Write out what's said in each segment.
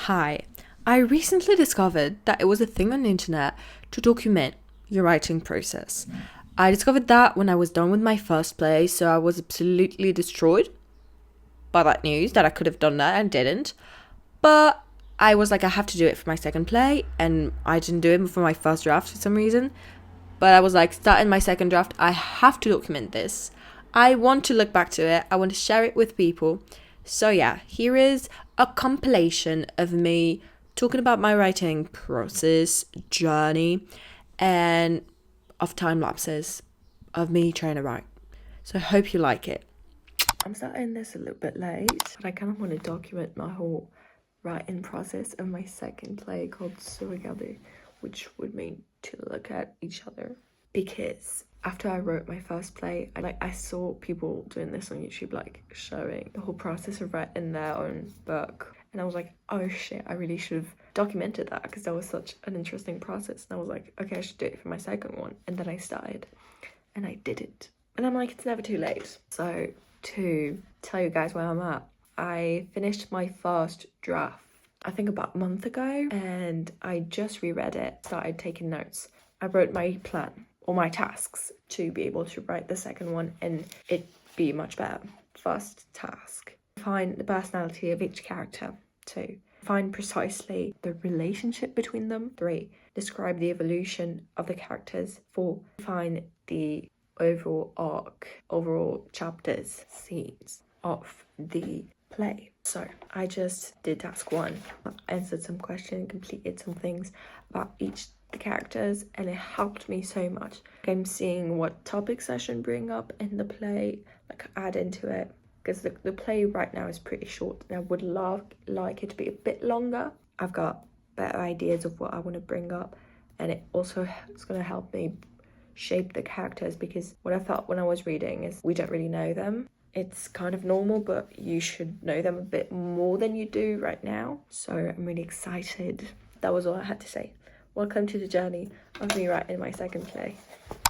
Hi, I recently discovered that it was a thing on the internet to document your writing process. I discovered that when I was done with my first play, so I was absolutely destroyed by that news that I could have done that and didn't. But I was like, I have to do it for my second play, and I didn't do it for my first draft for some reason. But I was like, starting my second draft, I have to document this. I want to look back to it, I want to share it with people. So yeah, here is a compilation of me talking about my writing process, journey, and of time lapses of me trying to write. So I hope you like it. I'm starting this a little bit late, but I kind of want to document my whole writing process of my second play called Surigado, which would mean to look at each other. Because after I wrote my first play, I saw people doing this on YouTube, like showing the whole process of writing their own book. And I was like, oh shit, I really should have documented that because that was such an interesting process. And I was like, okay, I should do it for my second one. And then I started and I did it. And I'm like, it's never too late. So to tell you guys where I'm at, I finished my first draft, I think about a month ago, and I just reread it, started taking notes. I wrote my plan or my tasks to be able to write the second one and it be much better. First task, find the personality of each character. 2, find precisely the relationship between them. 3, describe the evolution of the characters. 4, find the overall arc, overall chapters, scenes of the play. So I just did task 1, answered some questions, completed some things about each the characters, and it helped me so much. I'm seeing what topics I should bring up in the play, like add into it, because the play right now is pretty short and I would like it to be a bit longer. I've got better ideas of what I want to bring up, and it also is going to help me shape the characters, because what I felt when I was reading is we don't really know them. It's kind of normal, but you should know them a bit more than you do right now. So I'm really excited. That was all I had to say. Welcome to the journey of me writing my second play.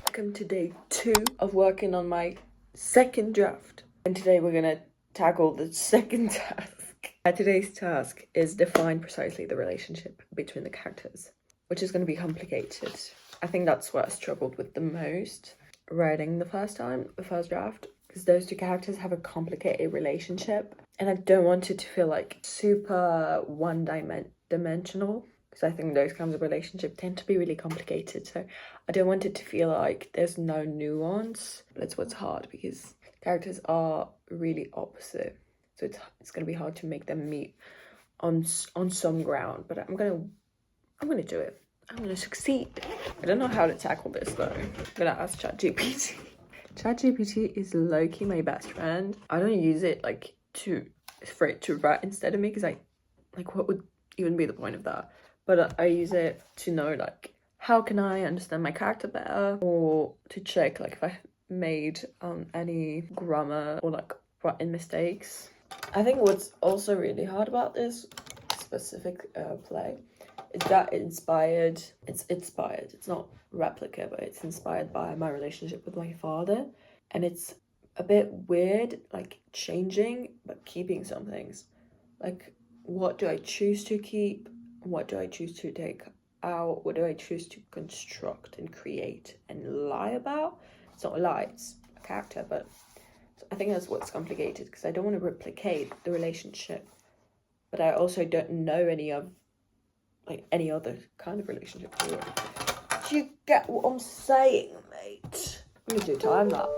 Welcome to day 2 of working on my second draft. And today we're gonna tackle the second task. Today's task is define precisely the relationship between the characters, which is gonna be complicated. I think that's what I struggled with the most writing the first draft, because those two characters have a complicated relationship. And I don't want it to feel like super one-dimensional. Because I think those kinds of relationships tend to be really complicated. So I don't want it to feel like there's no nuance. That's what's hard, because characters are really opposite. So it's going to be hard to make them meet on some ground. But I'm gonna do it. I'm gonna succeed. I don't know how to tackle this though. I'm gonna ask ChatGPT. ChatGPT is low-key my best friend. I don't use it for it to write instead of me, because what would even be the point of that? But I use it to know how can I understand my character better, or to check if I made any grammar or writing mistakes. I think what's also really hard about this specific play is that it's inspired. It's not replica, but it's inspired by my relationship with my father, and it's a bit weird, changing but keeping some things. What do I choose to keep? What do I choose to take out? What do I choose to construct and create and lie about? It's not a lie, it's a character, but I think that's what's complicated, because I don't want to replicate the relationship, but I also don't know any other kind of relationship. Do you get what I'm saying, mate? I'm gonna do time lapse.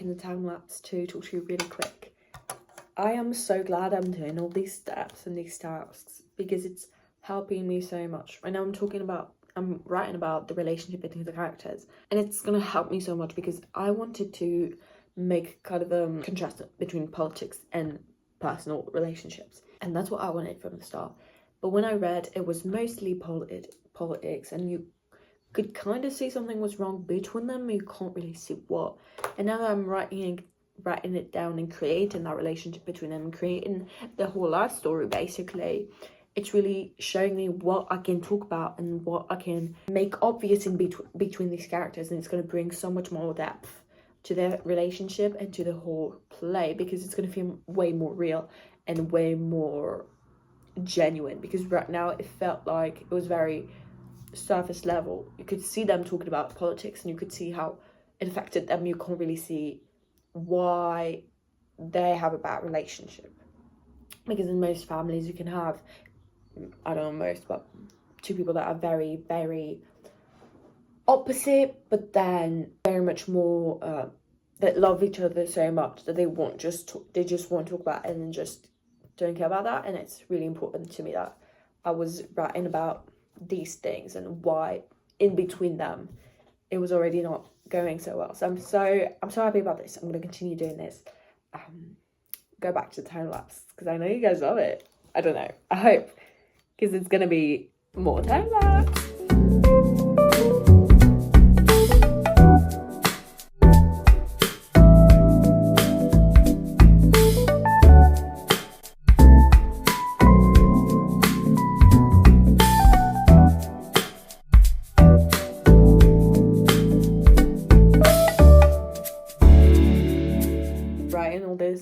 In the time lapse to talk to you really quick. I am so glad I'm doing all these steps and these tasks, because it's helping me so much. Right now I'm writing about the relationship between the characters, and it's gonna help me so much because I wanted to make kind of a contrast between politics and personal relationships, and that's what I wanted from the start. But when I read, it was mostly politics, and you could kind of see something was wrong between them, you can't really see what. And now that I'm writing writing it down and creating that relationship between them and creating the whole life story, basically, it's really showing me what I can talk about and what I can make obvious in between these characters, and it's going to bring so much more depth to their relationship and to the whole play, because it's going to feel way more real and way more genuine. Because right now it felt like it was very surface level. You could see them talking about politics and you could see how it affected them. You can't really see why they have a bad relationship, because in most families you can have, I don't know most, but two people that are very, very opposite, but then very much more that love each other so much that they just want to talk about it and then just don't care about that. And it's really important to me that I was writing about these things and why in between them it was already not going so well. So I'm so happy about this. I'm going to continue doing this. Go back to the time lapse because I know you guys love it. I don't know, I hope, because it's going to be more time lapse.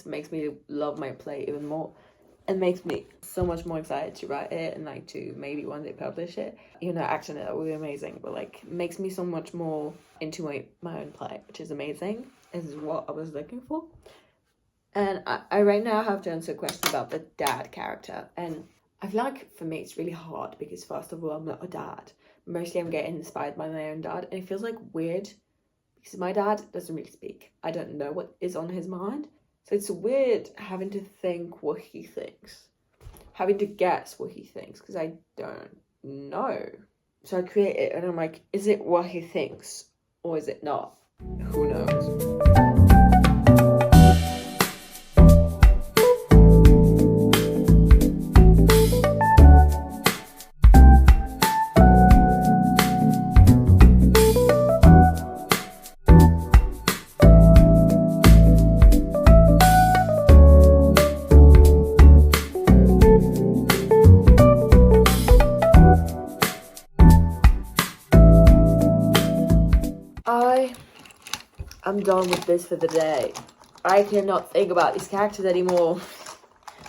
Makes me love my play even more and makes me so much more excited to write it and like to maybe one day publish it. You know, actually that would be amazing, but like makes me so much more into my own play, which is amazing. This is what I was looking for. And I right now have to answer a question about the dad character, and I feel like for me it's really hard because first of all I'm not a dad. Mostly I'm getting inspired by my own dad, and it feels like weird because my dad doesn't really speak. I don't know what is on his mind. So it's weird having to think what he thinks, having to guess what he thinks, because I don't know. So I create it and I'm like, is it what he thinks or is it not? Who knows? I'm done with this for the day. I cannot think about these characters anymore.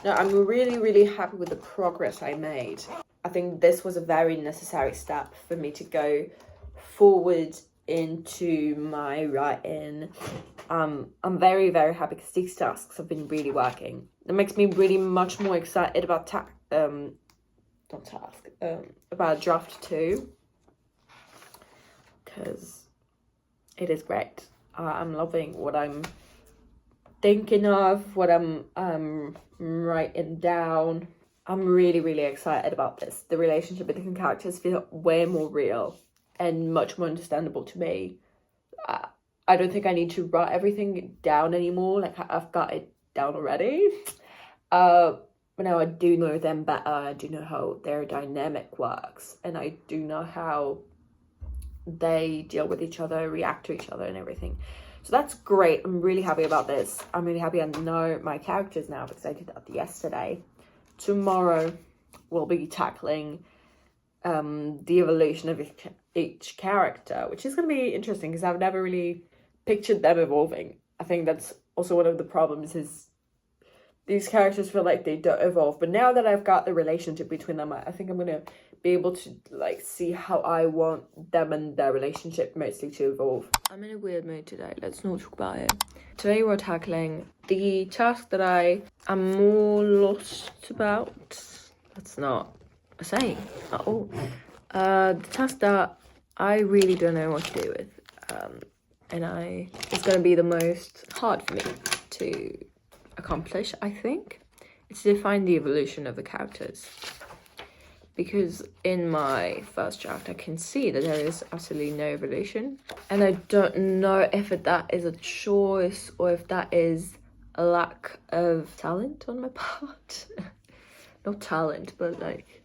No, I'm really, really happy with the progress I made. I think this was a very necessary step for me to go forward into my writing. I'm very, very happy because these tasks have been really working. It makes me really much more excited about about draft 2, because it is great. I'm loving what I'm thinking of, what I'm writing down. I'm really, really excited about this. The relationship between characters feel way more real and much more understandable to me. I don't think I need to write everything down anymore. Like, I've got it down already. But now I do know them better. I do know how their dynamic works. And I do know how they deal with each other, react to each other and everything. So that's great. I'm really happy about this. I'm really happy I know my characters now because I did that yesterday. Tomorrow we'll be tackling the evolution of each character, which is going to be interesting because I've never really pictured them evolving. I think that's also one of the problems, is these characters feel like they don't evolve. But now that I've got the relationship between them, I think I'm going to be able to like see how I want them and their relationship mostly to evolve. I'm in a weird mood today. Let's not talk about it. Today we're tackling the task that I am more lost about. That's not a saying at all. The task that I really don't know what to do with. And it's going to be the most hard for me to accomplish, I think. It's to define the evolution of the characters. Because in my first draft, I can see that there is absolutely no evolution. And I don't know if that is a choice or if that is a lack of talent on my part. Not talent, but like,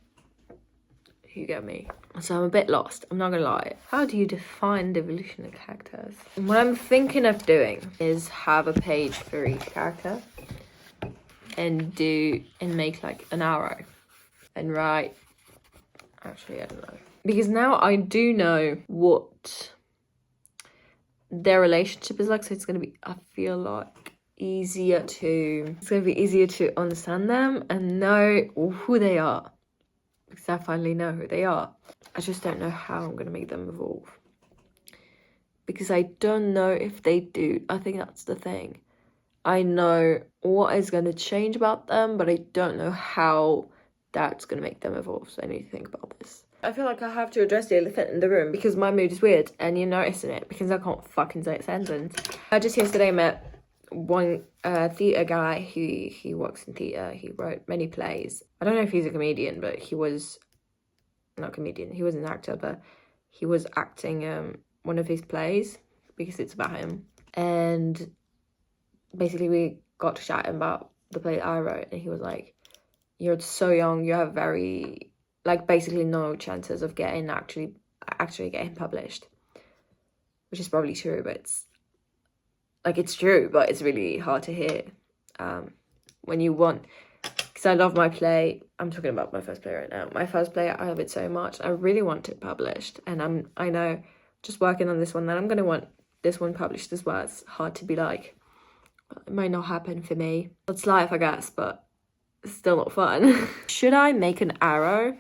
You get me? So I'm a bit lost, I'm not gonna lie. How do you define the evolution of characters? And what I'm thinking of doing is have a page for each character and make like an arrow and write, actually I don't know, because now I do know what their relationship is like, so it's gonna be, I feel like, it's gonna be easier to understand them and know who they are, because I finally know who they are. I just don't know how I'm gonna make them evolve, because I don't know if they do. I think that's the thing. I know what is going to change about them, but I don't know how that's going to make them evolve. So I need to think about this. I feel like I have to address the elephant in the room because my mood is weird and you're noticing it because I can't fucking say a sentence. I just yesterday met one theatre guy he works in theatre. He wrote many plays. I don't know if he's a comedian, but he was not a comedian. He was an actor, but he was acting one of his plays because it's about him. And basically we got to chat about the play I wrote, and he was like, you're so young, you have very, like, basically no chances of getting actually getting published, which is probably true, but it's true, but it's really hard to hear when you want, because I love my play. I'm talking about my first play right now. My first play, I love it so much. I really want it published, and I know just working on this one that I'm going to want this one published as well. It's hard to be like, it might not happen for me. It's life, I guess, but it's still not fun. Should I make an arrow?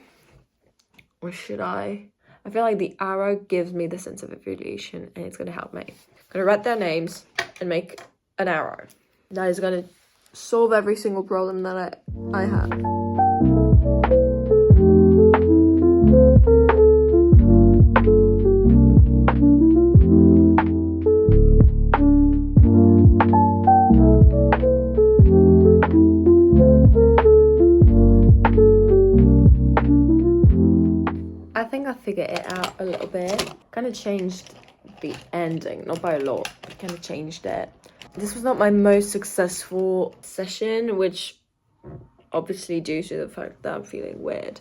Or should I feel like the arrow gives me the sense of evolution and it's going to help me. I'm going to write their names and make an arrow. That is going to solve every single problem that I have. I think I figured it out a little bit. Kind of changed the ending, not by a lot, but kind of changed it. This was not my most successful session, which obviously due to the fact that I'm feeling weird.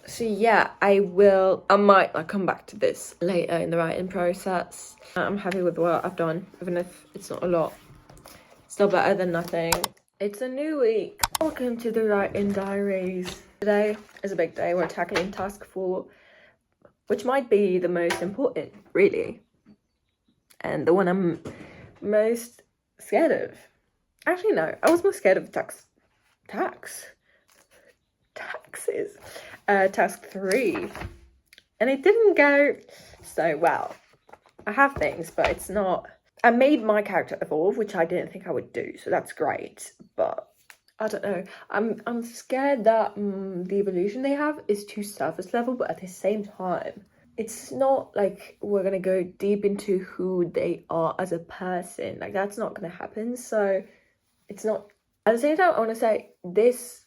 So yeah, I might like come back to this later in the writing process. I'm happy with what I've done, even if it's not a lot. Still better than nothing. It's a new week. Welcome to the writing diaries. Today is a big day. We're tackling task 4, which might be the most important, really, and the one I'm most scared of. Actually, no, I was more scared of taxes. Task 3, and it didn't go so well. I have things, but it's not. I made my character evolve, which I didn't think I would do, so that's great. But I don't know. I'm scared that the evolution they have is too surface level, but at the same time, it's not like we're gonna go deep into who they are as a person. Like, that's not gonna happen. So it's not. At the same time, I want to say this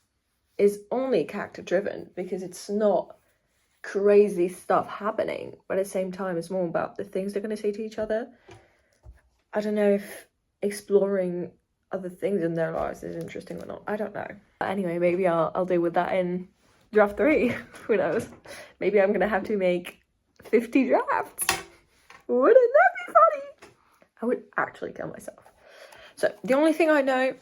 is only character driven because it's not crazy stuff happening. But at the same time, it's more about the things they're gonna say to each other. I don't know if exploring other things in their lives is interesting or not. I don't know. But anyway, maybe I'll deal with that in draft 3. Who knows? Maybe I'm gonna have to make 50 drafts. Wouldn't that be funny? I would actually kill myself. So the only thing I know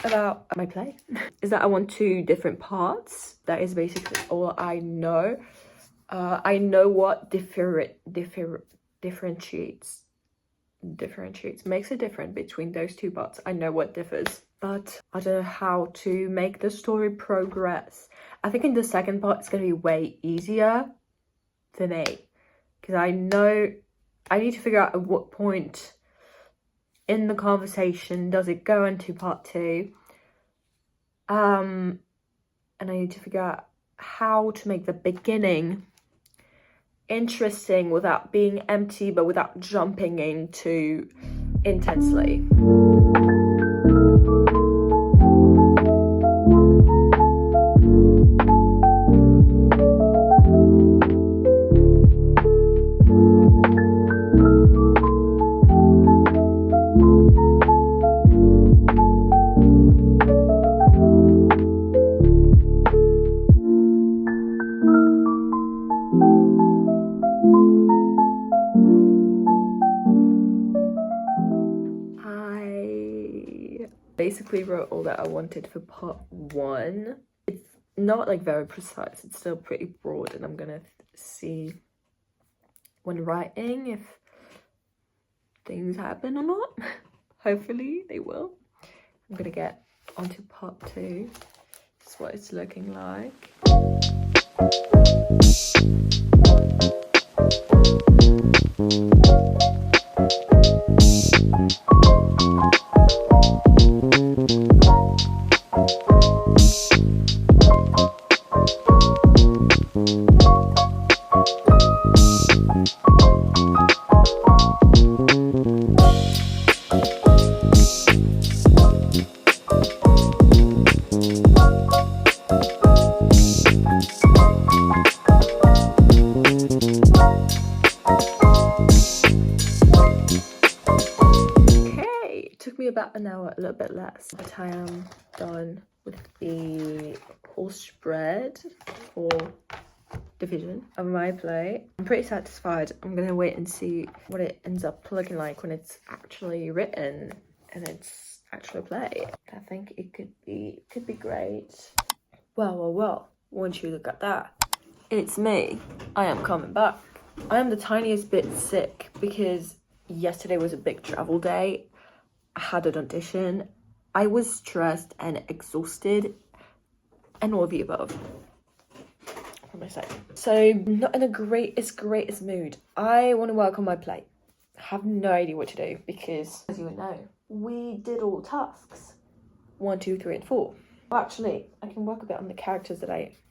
about my play is that I want 2 different parts. That is basically all I know. I know what differentiates makes a difference between those 2 parts. I know what differs, but I don't know how to make the story progress. I think in the second part it's going to be way easier for me, because I know I need to figure out at what point in the conversation does it go into part 2, and I need to figure out how to make the beginning interesting without being empty, but without jumping in too intensely. basically wrote all that I wanted for part 1. It's not like very precise, it's still pretty broad, and I'm gonna see when writing if things happen or not. Hopefully they will. I'm gonna get onto part 2. This is what it's looking like. About an hour, a little bit less, but I am done with the whole spread for division of my play. I'm pretty satisfied. I'm gonna wait and see what it ends up looking like when it's actually written and it's actual play. I think it could be great. Well, once you look at that, it's me. I am coming back. I am the tiniest bit sick because yesterday was a big travel day. I had an audition. I was stressed and exhausted and all of the above. What am I saying? So not in the greatest mood. I want to work on my play. I have no idea what to do because, as you would know, we did all tasks 1, 2, 3, and 4. Well, actually, I can work a bit on the characters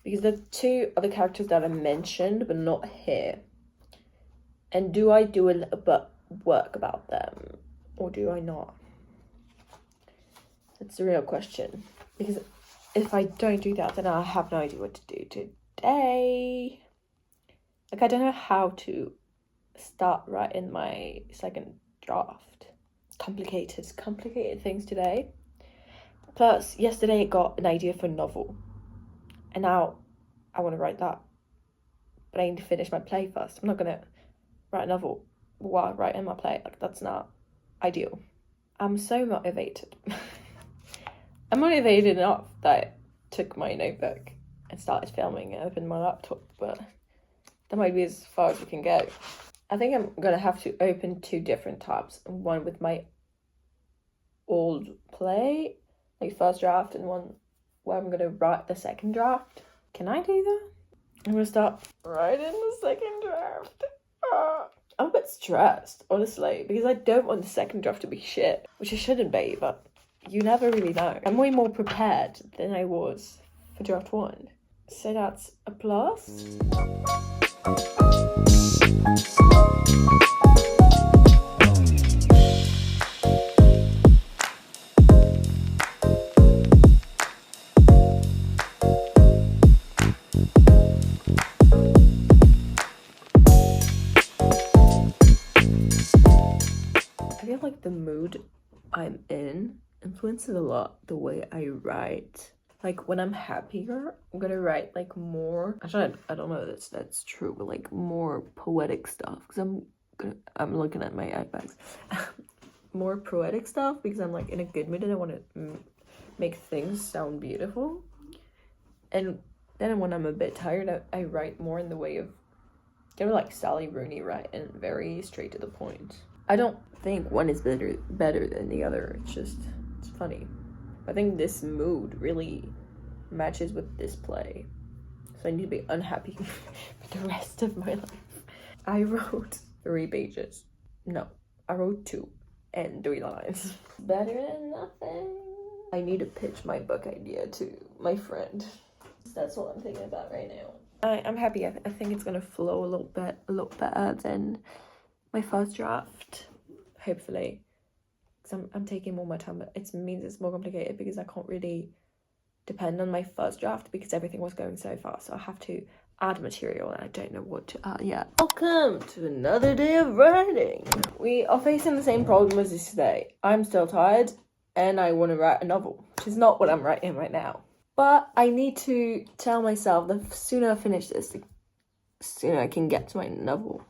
because there are 2 other characters that I mentioned but not here. And do I do a little bit work about them or do I not? It's a real question, because if I don't do that, then I have no idea what to do today. Like, I don't know how to start writing my second draft. Complicated things today. Plus, yesterday I got an idea for a novel, and now I want to write that. But I need to finish my play first. I'm not gonna write a novel while writing my play. Like, that's not ideal. I'm so motivated. I'm motivated enough that I took my notebook and started filming and opened my laptop, but that might be as far as we can go. I think I'm gonna have to open 2 different tabs, one with my old play, like first draft, and one where I'm gonna write the second draft. Can I do that? I'm gonna start writing the second draft. I'm a bit stressed, honestly, because I don't want the second draft to be shit, which it shouldn't be, but you never really know. I'm way more prepared than I was for draft 1. So that's a plus. I feel like the mood I'm in influences a lot the way I write. Like, when I'm happier, I'm gonna write like more, actually I don't know if that's true, but like more poetic stuff, because I'm looking at my iPads. More poetic stuff because I'm like in a good mood and I want to make things sound beautiful. And then when I'm a bit tired, I write more in the way of kind of like Sally Rooney, right, and very straight to the point. I don't think one is better than the other. It's funny. I think this mood really matches with this play, so I need to be unhappy for the rest of my life. I wrote 3 pages. No, I wrote 2 and 3 lines. Better than nothing. I need to pitch my book idea to my friend. That's what I'm thinking about right now. I'm happy. I think it's gonna flow a little better than my first draft, hopefully. Because I'm taking more my time, but it means it's more complicated because I can't really depend on my first draft because everything was going so fast. So I have to add material and I don't know what to add yet. Welcome to another day of writing. We are facing the same problem as yesterday. I'm still tired and I want to write a novel, which is not what I'm writing right now. But I need to tell myself that the sooner I finish this, the sooner I can get to my novel.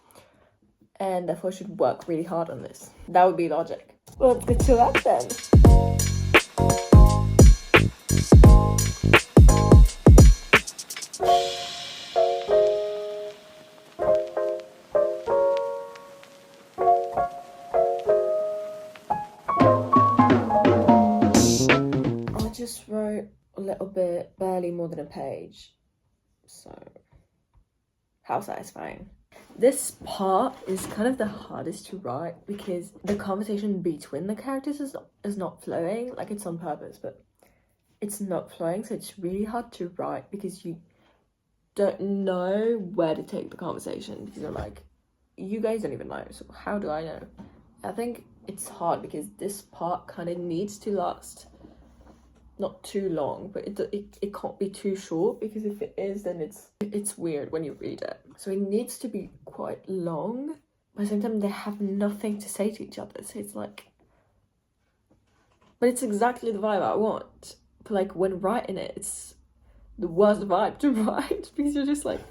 And therefore I should work really hard on this. That would be logic. Well, good to luck then. barely more than a page. So, how satisfying. This part is kind of the hardest to write because the conversation between the characters is not flowing. Like, it's on purpose, but it's not flowing, so it's really hard to write because you don't know where to take the conversation, because you're like, you guys don't even know, so how do I know? I think it's hard because this part kind of needs to last not too long, but it can't be too short, because if it is, then it's weird when you read it. So it needs to be quite long, but at the same time they have nothing to say to each other, so it's like, but it's exactly the vibe I want. But like, when writing it, it's the worst vibe to write, because you're just like,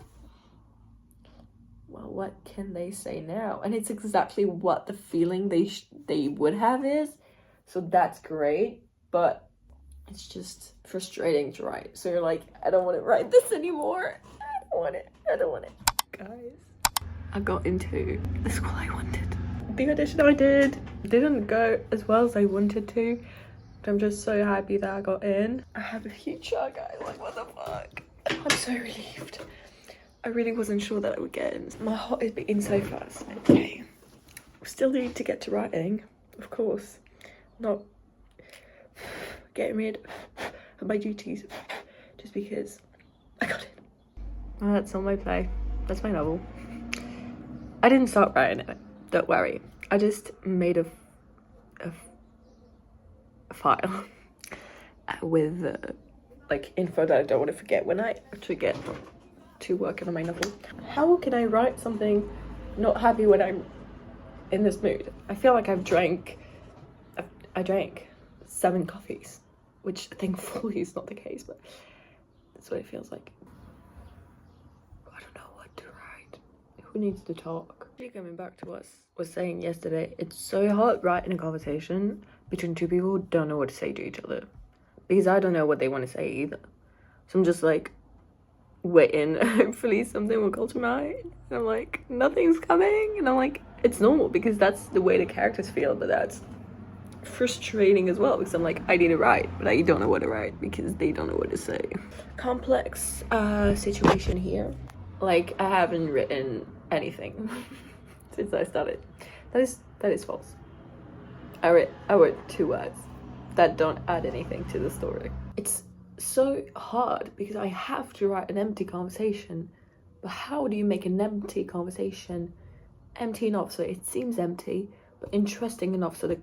well, what can they say now? And it's exactly what the feeling they would have is, so that's great, but it's just frustrating to write. So you're like, I don't want to write this anymore. I don't want it. Guys, I got into the school I wanted. The audition I did didn't go as well as I wanted to, but I'm just so happy that I got in. I have a future, guys. Like, what the fuck? I'm so relieved. I really wasn't sure that I would get in. My heart is beating so fast. Okay. Still need to get to writing, of course. Not getting rid of my duties just because I got it. Well, that's not my play. That's my novel. I didn't start writing it. Don't worry. I just made a file with like info that I don't want to forget when I actually get to working on my novel. How can I write something not happy when I'm in this mood? I feel like I drank 7 coffees, which thankfully is not the case, but that's what it feels like. I don't know what to write. Who needs to talk? Coming back to what I was saying yesterday, it's so hard writing a conversation between two people who don't know what to say to each other, because I don't know what they want to say either. So I'm just like waiting, hopefully something will come to mind, and I'm like, nothing's coming, and I'm like, it's normal because that's the way the characters feel, but that's frustrating as well, because I'm like, I need to write, but I don't know what to write because they don't know what to say. Complex situation here. Like, I haven't written anything since I started. That is false. I wrote 2 words that don't add anything to the story. It's so hard because I have to write an empty conversation, but how do you make an empty conversation empty enough so it seems empty but interesting enough so the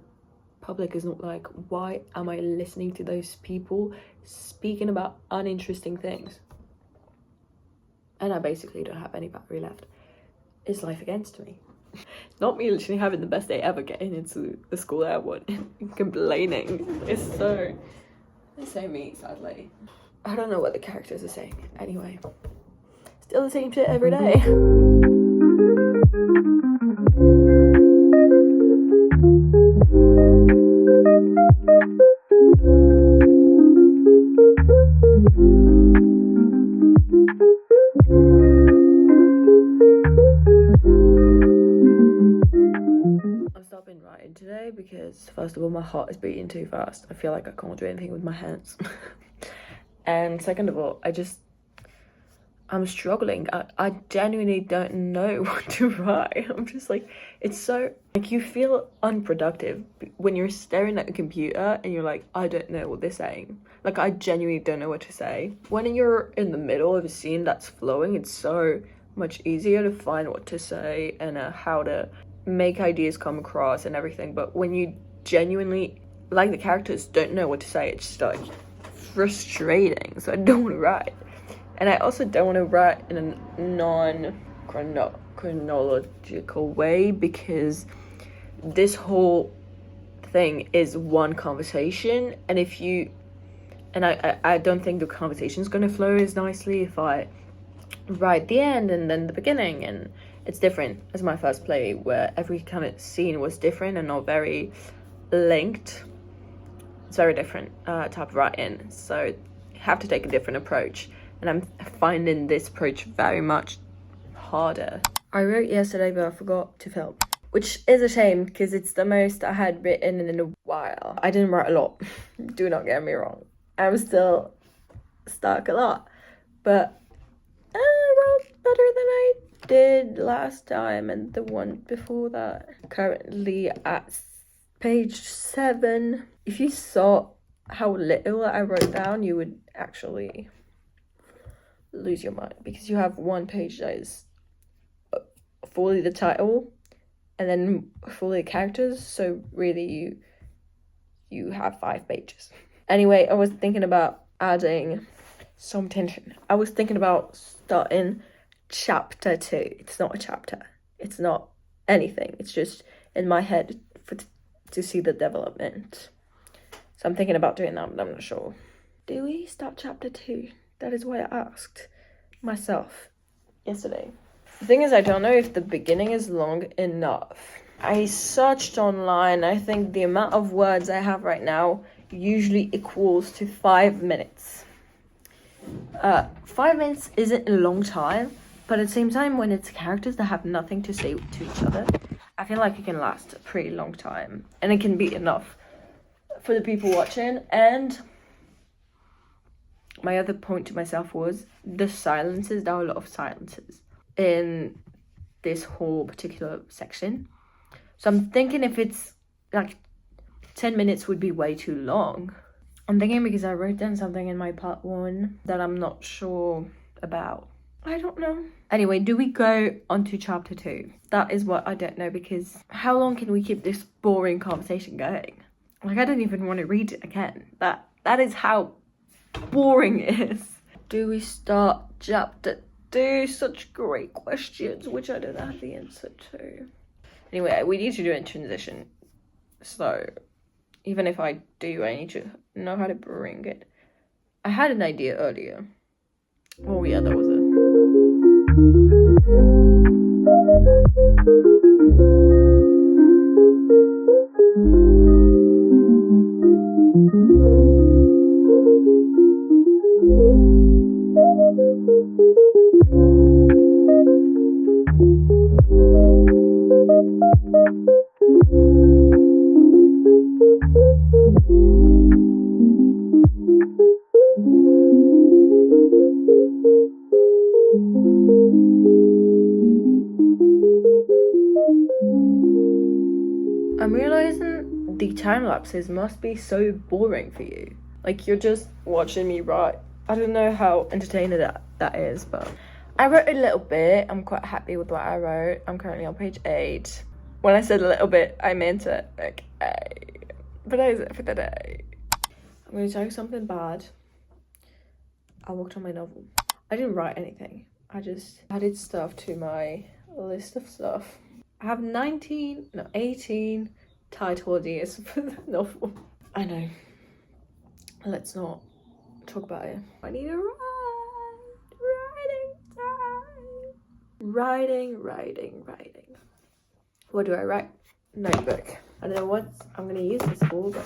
public is not like, why am I listening to those people speaking about uninteresting things? And I basically don't have any battery left. Is life against me? Not me literally having the best day ever getting into the school I want and complaining. It's so me, sadly. I don't know what the characters are saying. Anyway, still the same shit every day. I'm stopping writing today because, first of all, my heart is beating too fast. I feel like I can't do anything with my hands. And second of all, I'm struggling. I genuinely don't know what to write. I'm just like, it's so, like, you feel unproductive when you're staring at a computer and you're like, I don't know what they're saying. Like, I genuinely don't know what to say. When you're in the middle of a scene that's flowing, it's so much easier to find what to say and how to make ideas come across and everything. But when you genuinely, like, the characters don't know what to say, it's just like frustrating. So I don't want to write. And I also don't want to write in a non-chronological way, because this whole thing is one conversation, and I don't think the conversation is going to flow as nicely if I write the end and then the beginning. And it's different as my first play, where every kind of scene was different and not very linked. It's very different type of writing, so you have to take a different approach. And I'm finding this approach very much harder. I wrote yesterday, but I forgot to film, which is a shame because it's the most I had written in a while. I didn't write a lot, do not get me wrong. I'm still stuck a lot. But I wrote better than I did last time and the one before that. Currently at page 7. If you saw how little I wrote down, you would actually lose your mind, because you have one page that is fully the title and then fully the characters, so really you have 5 pages. Anyway, I was thinking about adding some tension. I was thinking about starting chapter 2. It's not a chapter, it's not anything, it's just in my head to see the development. So I'm thinking about doing that, but I'm not sure. Do we start chapter 2? That is why I asked myself yesterday. The thing is, I don't know if the beginning is long enough. I searched online. I think the amount of words I have right now usually equals to 5 minutes. 5 minutes isn't a long time, but at the same time, when it's characters that have nothing to say to each other, I feel like it can last a pretty long time, and it can be enough for the people watching. And my other point to myself was the silences. There are a lot of silences in this whole particular section. So I'm thinking if it's like 10 minutes would be way too long. I'm thinking because I wrote down something in my part 1 that I'm not sure about. I don't know. Anyway, do we go on to chapter 2? That is what I don't know, because how long can we keep this boring conversation going? Like, I don't even want to read it again. That is how boring it is. Do we start chapter 2? Such great questions, which I don't have the answer to. Anyway, we need to do it in transition. So, even if I do, I need to know how to bring it. I had an idea earlier. Oh yeah, that was it. I'm realizing the time lapses must be so boring for you. Like, you're just watching me write. I don't know how entertaining that is, but I wrote a little bit. I'm quite happy with what I wrote. I'm currently on page 8. When I said a little bit, I meant it. Okay. But that is it for today. I'm going to tell you something bad. I worked on my novel. I didn't write anything. I just added stuff to my list of stuff. I have 18 title ideas for the novel. I know. Let's not talk about it. I need a writing time. Writing. What do I write? Notebook. I don't know what I'm gonna use this for, but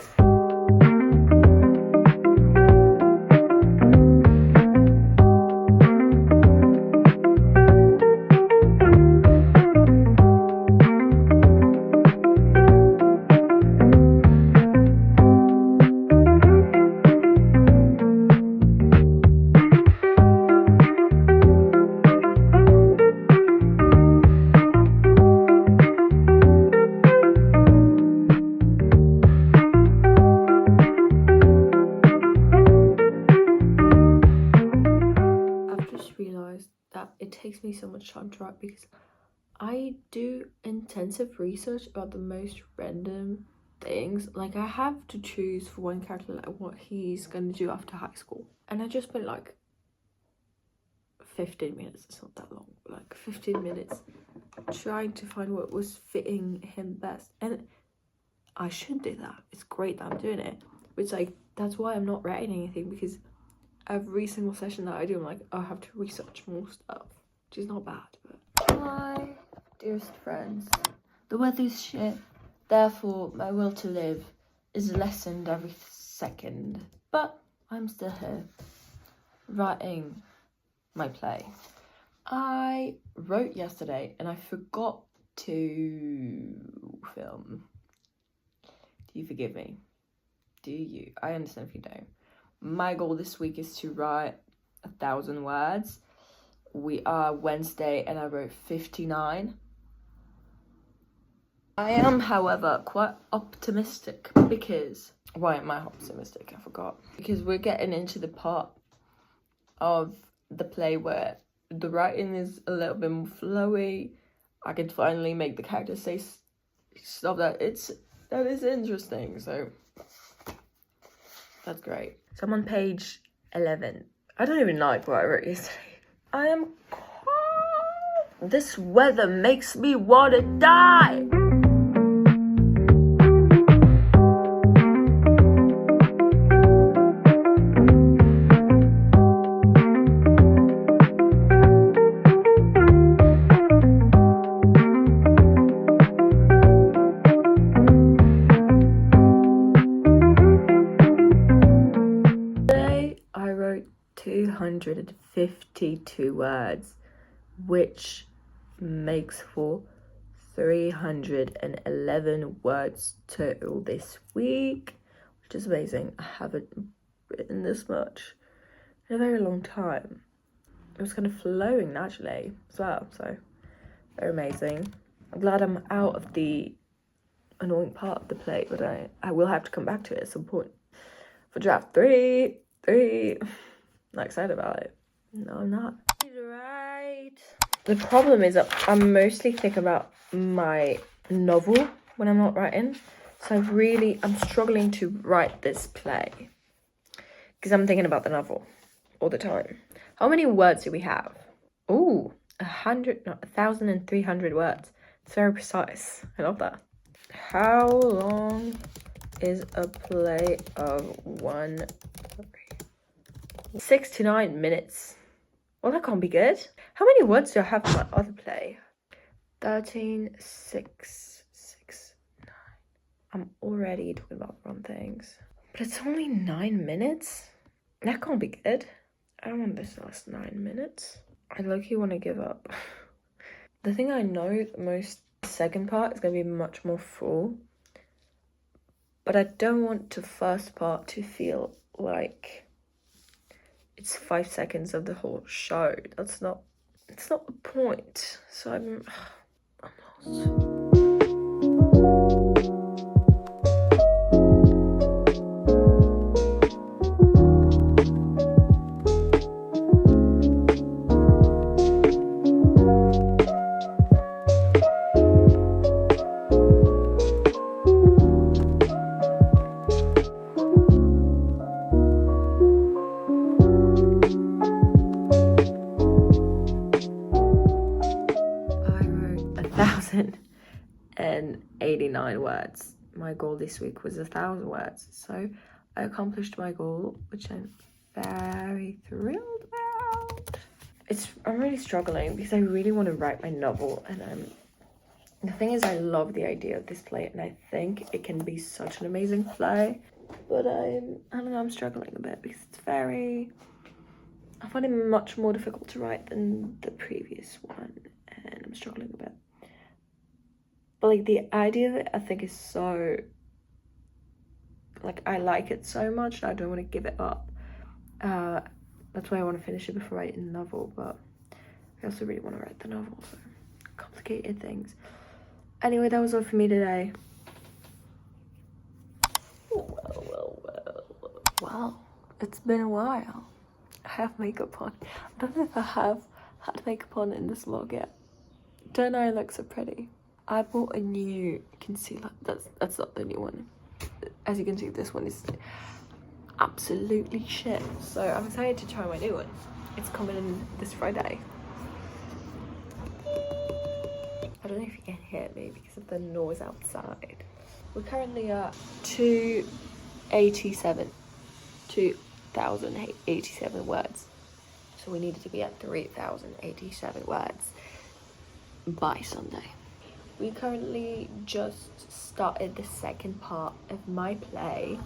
it takes me so much time to write because I do intensive research about the most random things. Like, I have to choose for one character like what he's gonna do after high school, and I just spent like 15 minutes, it's not that long, like 15 minutes trying to find what was fitting him best. And I should do that, it's great that I'm doing it, but it's like, that's why I'm not writing anything, because every single session that I do, I'm like, I have to research more stuff, which is not bad. But my dearest friends, the weather's shit, therefore my will to live is lessened every second, but I'm still here writing my play. I wrote yesterday and I forgot to film. Do you forgive me? Do you? I understand if you don't. My goal this week is to write 1,000 words. We are Wednesday and I wrote 59. I am, however, quite optimistic because... Why am I optimistic? I forgot. Because we're getting into the part of the play where the writing is a little bit more flowy. I can finally make the characters say stuff that is interesting, so that's great. So I'm on page 11. I don't even like what I wrote yesterday. I am cold. This weather makes me want to die. I wrote 252 words, which makes for 311 words total this week, which is amazing. I haven't written this much in a very long time. It was kind of flowing naturally as well, so very amazing. I'm glad I'm out of the annoying part of the play, but I will have to come back to it at some point for draft 3. I'm not excited about it. No, I'm not. Right. The problem is that I'm mostly thinking about my novel when I'm not writing. So I'm struggling to write this play because I'm thinking about the novel all the time. How many words do we have? Ooh, 1,300 words. It's very precise. I love that. How long is a play of 1 6 to 9 minutes. Well, that can't be good. How many words do I have in my other play? 13, 6, 6, 9. I'm already talking about the wrong things. But it's only 9 minutes? That can't be good. I don't want this to last 9 minutes. I low-key want to give up. The thing I know the most, the second part is going to be much more full. But I don't want the first part to feel like it's 5 seconds of the whole show. It's not the point. So I'm lost. And 89 words. My goal this week was 1,000 words, so I accomplished my goal, which I'm very thrilled about. I'm really struggling because I really want to write my novel, and the thing is, I love the idea of this play, and I think it can be such an amazing play, but I don't know, I'm struggling a bit because I find it much more difficult to write than the previous one, and I'm struggling a bit. But like the idea of it, I think is so, like I like it so much, I don't want to give it up. That's why I want to finish it before writing the novel, but I also really want to write the novel, so complicated things. Anyway, that was all for me today. Well, it's been a while. I have makeup on. I don't know if I have had makeup on in this vlog yet. Don't I look so pretty? I bought a new concealer. That's not the new one. As you can see, this one is absolutely shit. So I'm excited to try my new one. It's coming in this Friday. I don't know if you can hear me because of the noise outside. We're currently at 2,087 words. So we needed to be at 3,087 words by Sunday. We currently just started the second part of my play,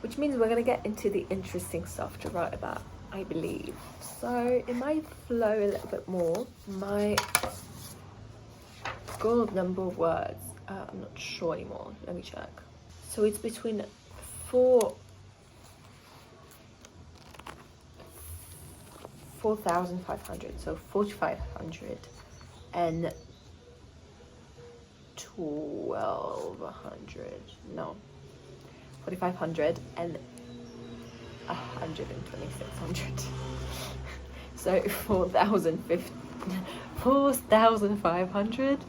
which means we're going to get into the interesting stuff to write about, I believe. So it might flow a little bit more. My goal of number of words, I'm not sure anymore. Let me check. So it's between 4 4,500. So 4,500 and 1,200. No, 4,500 and 12600. So 4,500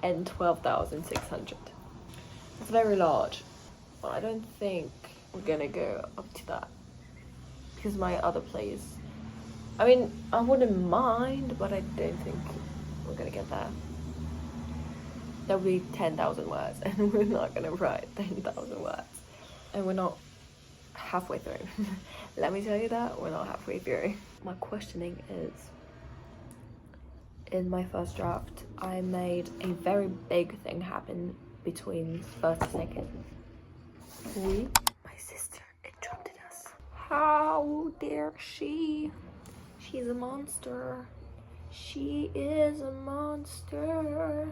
and 12,600. It's very large, but I don't think we're gonna go up to that because my other place, I mean, I wouldn't mind, but I don't think we're gonna get there. That would be 10,000 words, and we're not gonna write 10,000 words, and we're not halfway through. Let me tell you that we're not halfway through. My questioning is, in my first draft, I made a very big thing happen between first and second. My sister interrupted us. How dare she? She's a monster. She is a monster.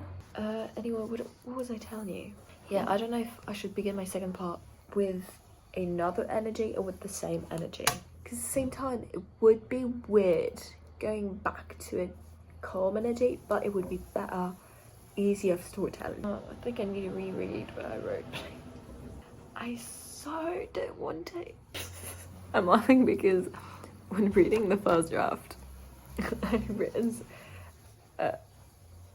Anyway, what was I telling you? Yeah, I don't know if I should begin my second part with another energy or with the same energy. Because at the same time, it would be weird going back to a calm energy, but it would be better, easier for storytelling. I think I need to reread what I wrote. I so don't want to. I'm laughing because when reading the first draft, I'd written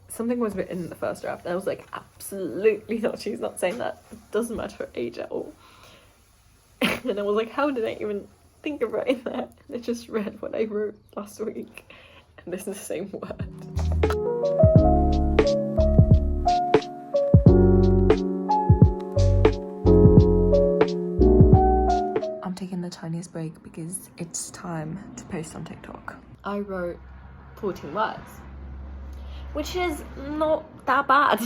something was written in the first draft, and I was like, absolutely not, she's not saying that. It doesn't matter her age at all. And I was like, how did I even think of writing that? And I just read what I wrote last week, and this is the same word. I'm taking the tiniest break because it's time to post on TikTok. I wrote 14 words, which is not that bad.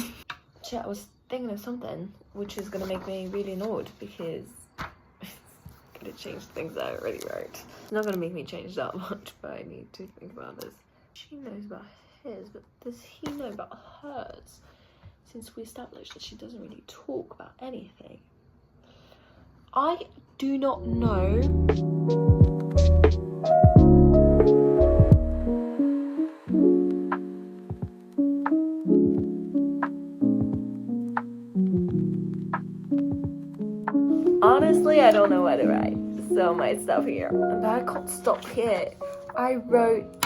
Shit, I was thinking of something which is gonna make me really annoyed because it's gonna change things that I already wrote. It's not gonna make me change that much, but I need to think about this. She knows about his, but does he know about hers? Since we established that she doesn't really talk about anything. I do not know. Honestly, I don't know what to write. So my stuff here. But I can't stop here. I wrote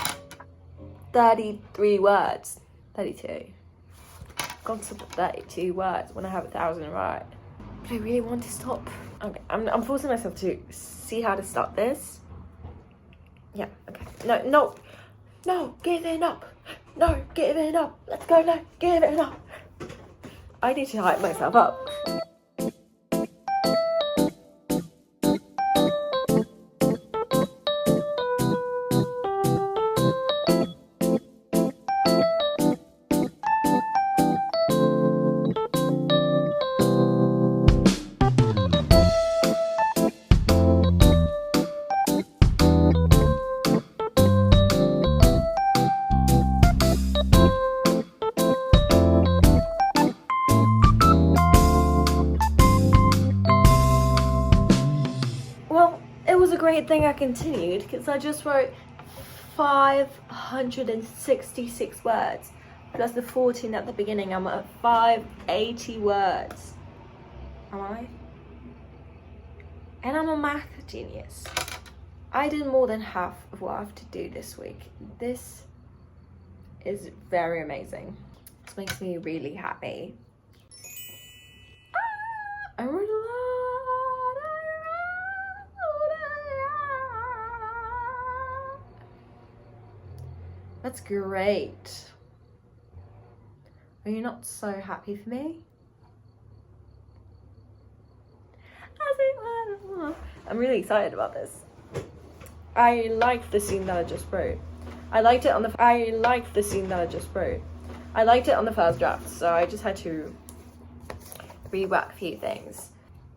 33 words. 32. Can't stop at 32 words when I have 1,000 right. But I really want to stop. Okay, I'm forcing myself to see how to start this. Yeah, okay. No, giving up. No, giving up. Let's go now, giving up. I need to hype myself up. Great thing I continued because I just wrote 566 words plus the 14 at the beginning. I'm at 580 words. Am I? And I'm a math genius. I did more than half of what I have to do this week. This is very amazing. This makes me really happy. I wrote a lot. That's great. Are you not so happy for me? I'm really excited about this. I liked the scene that I just wrote. I liked it on the first draft, so I just had to rework a few things.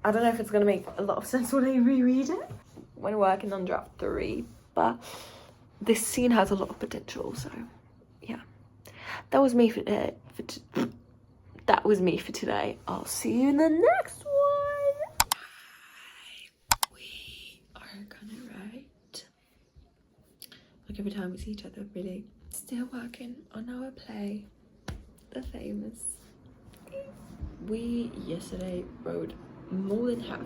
I don't know if it's gonna make a lot of sense when I reread it when working on draft 3, but this scene has a lot of potential, so yeah. That was me for today. I'll see you in the next one. We are gonna write like every time we see each other, really. Still working on our play, The Famous. We yesterday wrote more than half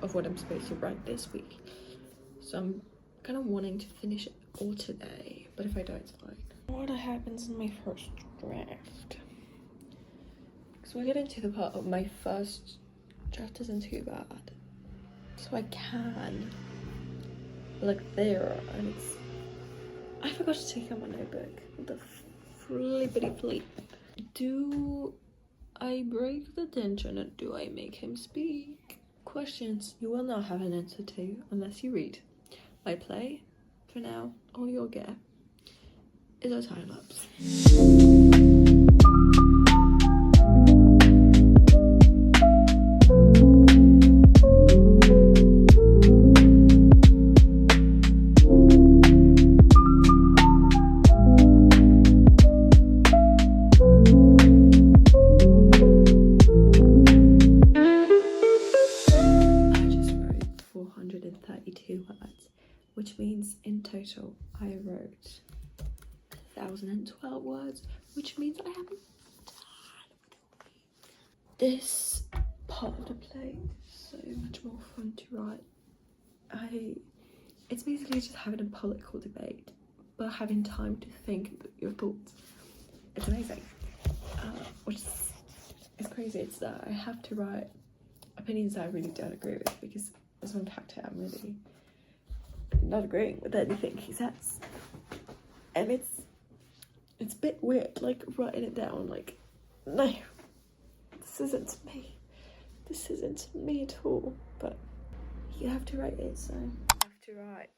of what I'm supposed to write this week, so I'm kind of wanting to finish it all today, but if I don't, it's fine. What happens in my first draft? Because we're getting to the part of my first draft isn't too bad, so I can look there, and it's, I forgot to take out my notebook. The flippity flip. Do I break the tension or do I make him speak? Questions you will not have an answer to unless you read my play. For now, all you'll get is a time lapse. Which means in total I wrote 1,012 words, which means I haven't done with a week. This part of the play is so much more fun to write. It's basically just having a political debate, but having time to think your thoughts. It's amazing. Which is crazy. It's that I have to write opinions that I really don't agree with, because as one character I'm really not agreeing with anything he says, and it's a bit weird, like writing it down, like, no, this isn't me at all, but you have to write it, so I have to write.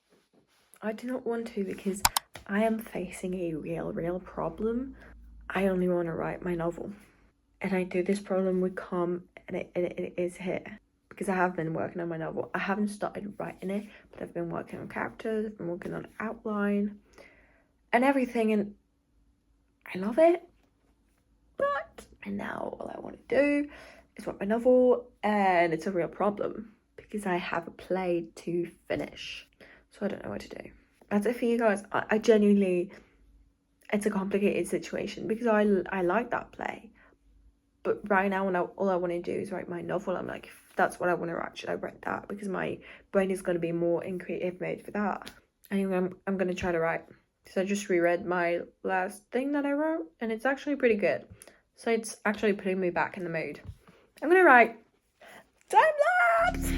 I do not want to, because I am facing a real problem. I only want to write my novel, and I do this problem would come, and it is here. Because I have been working on my novel. I haven't started writing it, but I've been working on characters, I've been working on outline and everything, and I love it. And now all I want to do is write my novel, and it's a real problem because I have a play to finish, so I don't know what to do. That's it for you guys. I genuinely, it's a complicated situation because I like that play, but right now all I want to do is write my novel. I'm like, that's what I want to write, should I write that? Because my brain is going to be more in creative mode for that. Anyway, I'm going to try to write. So I just reread my last thing that I wrote, and it's actually pretty good. So it's actually putting me back in the mood. I'm going to write. Time lapse!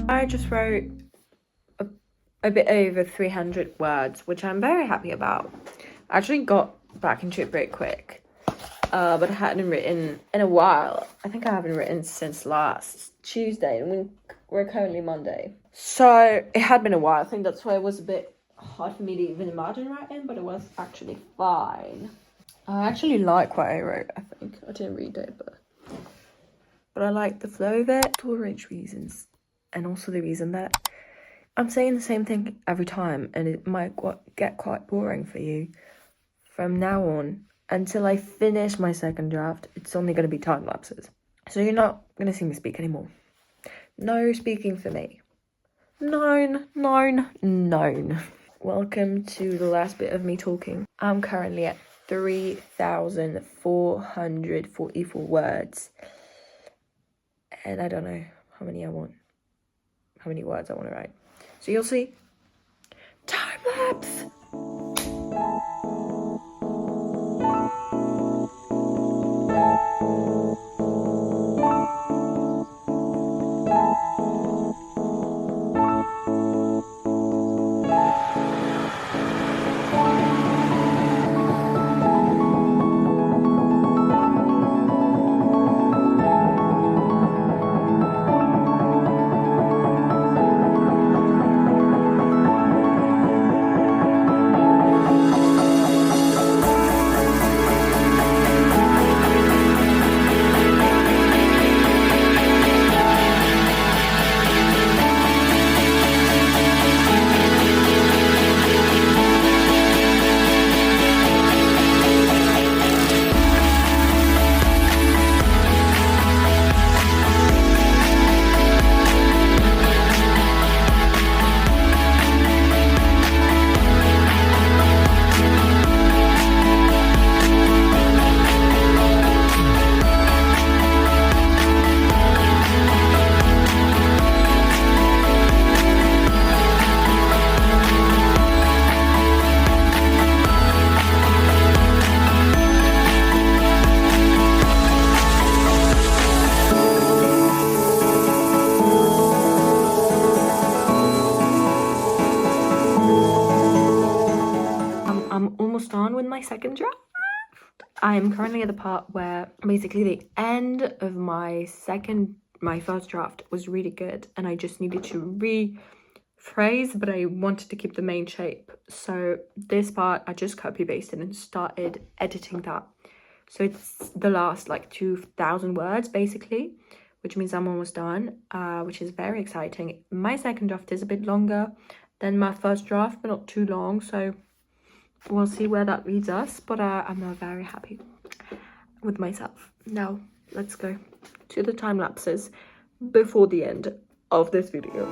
I just wrote a bit over 300 words, which I'm very happy about. I actually got back into it pretty quick, but I hadn't written in a while. I think I haven't written since last Tuesday, and we're currently Monday. So it had been a while. I think that's why it was a bit hard for me to even imagine writing, but it was actually fine. I actually like what I wrote, I think. I didn't read it, but I like the flow of it. Storage reasons. And also the reason that I'm saying the same thing every time, and it might get quite boring for you. From now on, until I finish my second draft, it's only going to be time lapses. So you're not going to see me speak anymore. No speaking for me. Known. Welcome to the last bit of me talking. I'm currently at 3,444 words. And I don't know how many words I want to write. So you'll see. Time lapse! second draft. I am currently at the part where basically the end of my first draft was really good and I just needed to rephrase, but I wanted to keep the main shape. So this part I just copy pasted and started editing that. So it's the last like 2,000 words basically, which means I'm almost done, which is very exciting. My second draft is a bit longer than my first draft, but not too long. So we'll see where that leads us, but I'm very happy with myself. Now, let's go to the time lapses before the end of this video.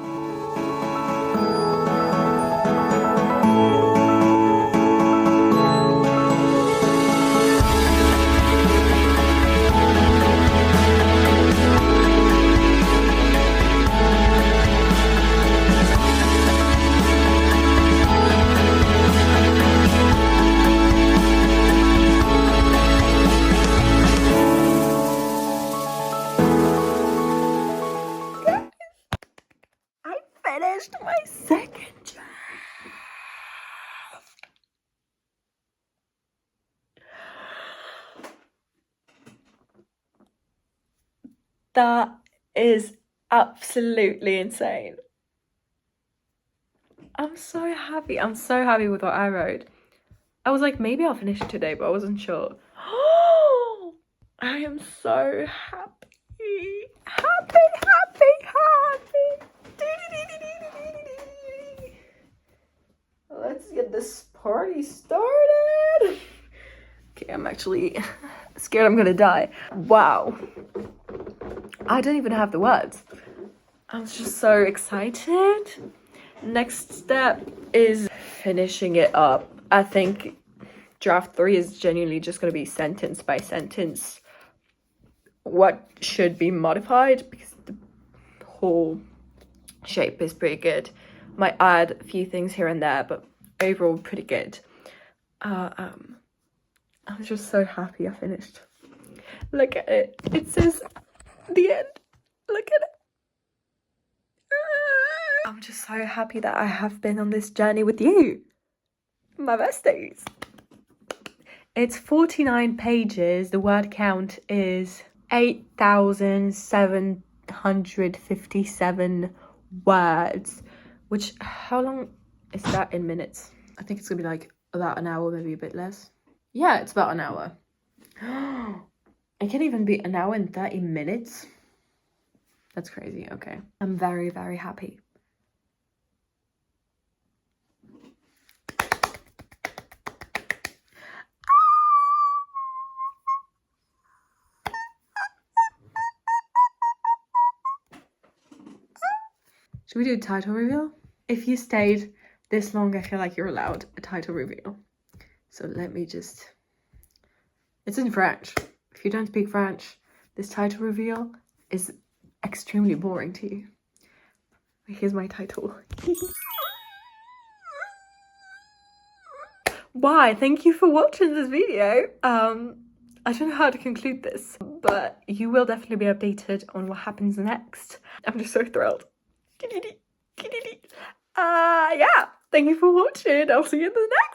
Finished my second draft. That is absolutely insane. I'm so happy. I'm so happy with what I wrote. I was like, maybe I'll finish it today, but I wasn't sure. I am so happy. Happy. Let's get this party started. Okay, I'm actually scared I'm gonna die. Wow. I don't even have the words. I'm just so excited. Next step is finishing it up. I think draft 3 is genuinely just gonna be sentence by sentence what should be modified, because the whole shape is pretty good. Might add a few things here and there, but overall pretty good. I'm just so happy I finished. Look at it. It says the end. Look at it. I'm just so happy that I have been on this journey with you, my besties. It's 49 pages. The word count is 8,757 words, which, how long is that in minutes? I think it's gonna be like about an hour, maybe a bit less. Yeah, it's about an hour. It can even be an hour and 30 minutes. That's crazy. Okay, I'm very, very happy. Should we do a title reveal? If you stayed this long, I feel like you're allowed a title reveal. So let me just... It's in French. If you don't speak French, this title reveal is extremely boring to you. Here's my title. Bye, thank you for watching this video. I don't know how to conclude this, but you will definitely be updated on what happens next. I'm just so thrilled. Yeah, thank you for watching. I'll see you in the next